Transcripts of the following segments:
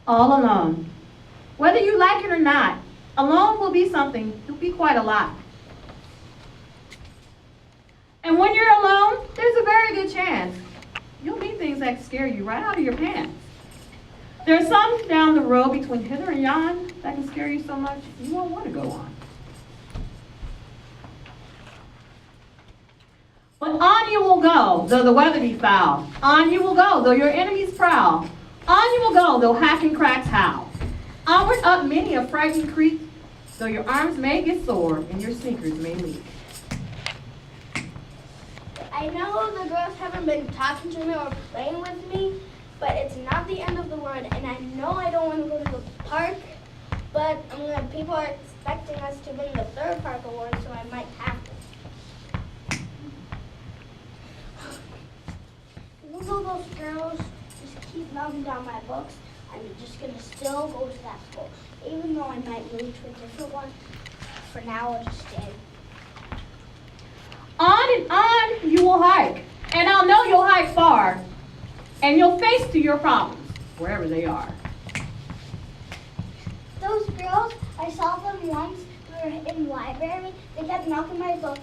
All alone. Whether you like it or not, alone will be something, it'll be quite a lot. And when you're alone, there's a very good chance you'll meet things that scare you right out of your pants. There's some down the road between hither and yon that can scare you so much you won't want to go on. But on you will go, though the weather be foul. On you will go, though your enemies prowl. On you will go, though hacking cracks howl. Onward up many a frightening creek, though your arms may get sore and your sneakers may leak. I know the girls haven't been talking to me or playing with me, but it's not the end of the world, and I know I don't want to go to the park, but people are expecting us to win the third park award, so I might have to. Even though those girls just keep knocking down my books, I'm just going to still go to that school, even though I might move to a different one. For now, I'll just stay. On and on you will hike, and I'll know you'll hike far, and you'll face to your problems, wherever they are. Those girls, I saw them once. We were in the library. They kept knocking my books.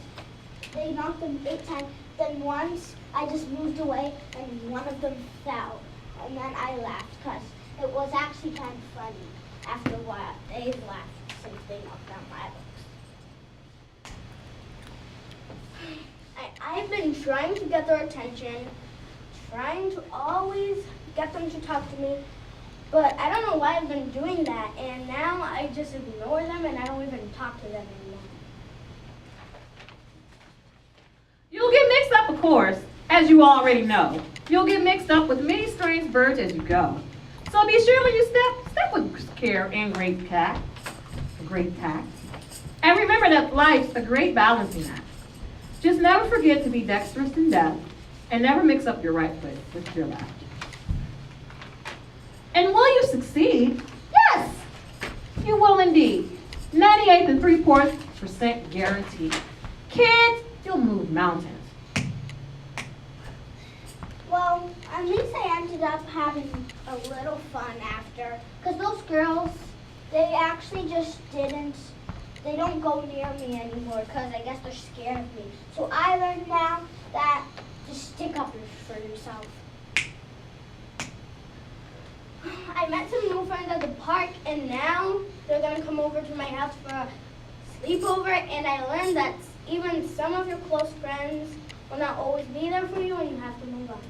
They knocked them 8 times. Then once, I just moved away, and one of them fell. And then I laughed, because it was actually kind of funny. After a while, they laughed since they knocked down my books. I've been trying to get their attention, trying to always get them to talk to me, but I don't know why I've been doing that, and now I just ignore them and I don't even talk to them anymore. You'll get mixed up, of course, as you already know. You'll get mixed up with many strange birds as you go. So be sure when you step with care and great tact. And remember that life's a great balancing act. Just never forget to be dexterous in depth, and never mix up your right foot with your left. And will you succeed? Yes, you will indeed. 98 and 3/4% guaranteed. Kids, you'll move mountains. Well, at least I ended up having a little fun after, because those girls, they actually just they don't go near me anymore because I guess they're scared of me. So I learned now that just stick up for yourself. I met some new friends at the park, and now they're going to come over to my house for a sleepover, and I learned that even some of your close friends will not always be there for you, and you have to move on.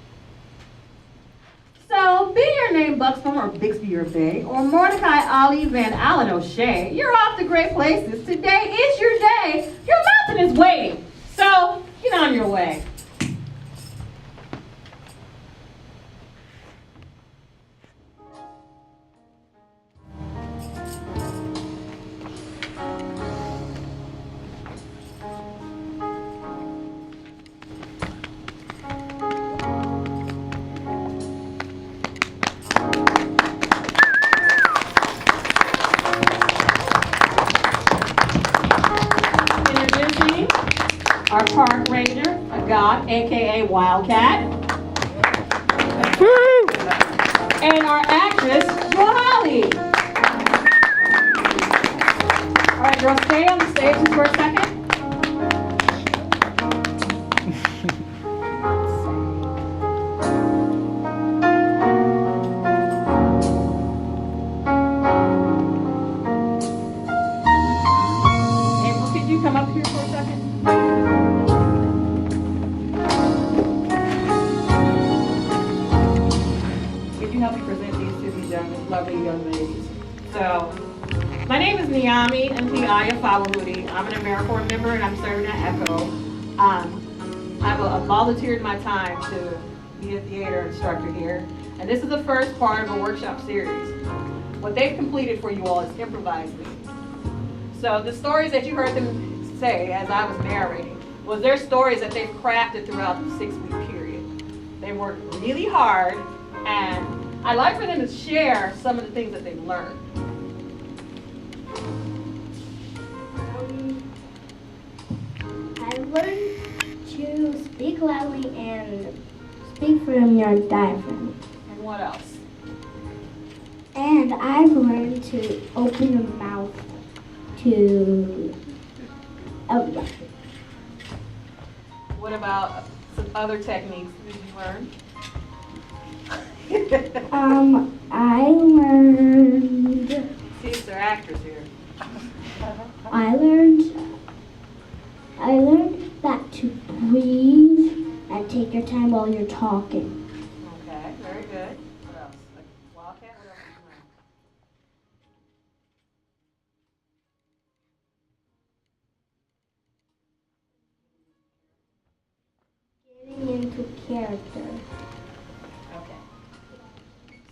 So, be your name Buxbaum or Bixby or Bay, or Mordecai Ali Van Allen O'Shea, you're off to great places. Today is your day. Your mountain is waiting. So, get on your way. Our park ranger, a god, aka Wildcat. Woo! And our actress, Joali. All right, girls, stay on the stage just for a second. April, could you come up here for a second? Help me present these to these lovely young ladies. So, my name is Niami Ntiaya Fawahudi. I'm an AmeriCorps member and I'm serving at ECHO. I've volunteered my time to be a theater instructor here, and this is the first part of a workshop series. What they've completed for you all is Improvise Me. So the stories that you heard them say as I was narrating was their stories that they've crafted throughout the 6-week period. They worked really hard, and I'd like for them to share some of the things that they've learned. I learned to speak loudly and speak from your diaphragm. And what else? And I've learned to open the mouth to. Oh, yeah. What about some other techniques that you learned? I learned. See if they're actors here. I learned that to breathe and take your time while you're talking. Okay, very good. What else? Like Wildcat, what else did you Getting into character. learn? Okay.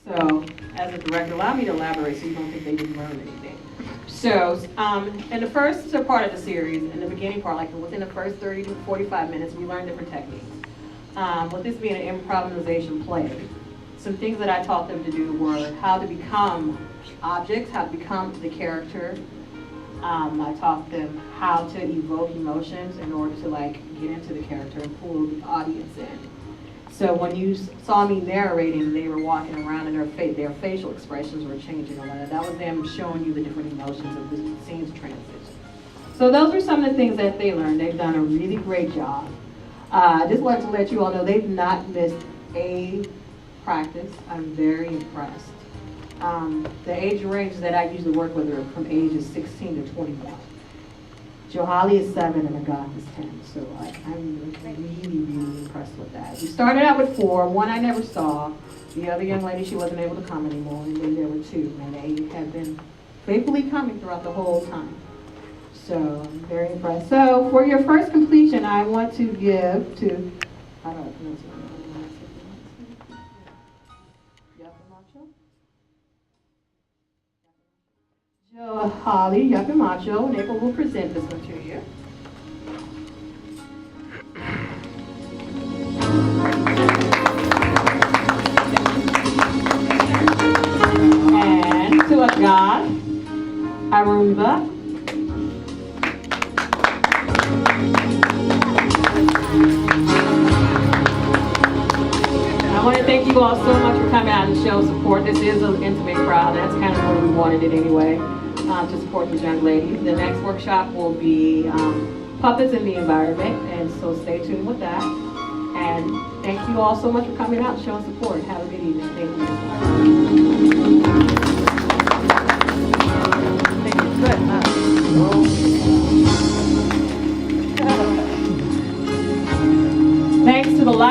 So, as a director, allow me to elaborate so you don't think they didn't learn anything. So, in the first part of the series, in the beginning part, like within the first 30 to 45 minutes, we learned different techniques. With this being an improvisation play, some things that I taught them to do were how to become objects, how to become the character. I taught them how to evoke emotions in order to like get into the character and pull the audience in. So when you saw me narrating, they were walking around and their facial expressions were changing a lot. That was them showing you the different emotions of the scene's transition. So those are some of the things that they learned. They've done a really great job. I just wanted to let you all know they've not missed a practice. I'm very impressed. The age range that I usually work with are from ages 16 to 21. Johali is 7 and Agath is 10, so I'm really impressed with that. We started out with 4, one I never saw. The other young lady, she wasn't able to come anymore, and then there were 2, and they have been faithfully coming throughout the whole time. So I'm very impressed. So for your first completion, I want to give to, how do I pronounce it? Johali Yapamacho, and April will present this one to you. And to Agath, Arumba. I want to thank you all so much for coming out and showing support. This is an intimate crowd. That's kind of where we wanted it anyway, to support these young ladies. The next workshop will be puppets in the environment, and so stay tuned with that. And thank you all so much for coming out and showing support. Have a good evening. Thank you.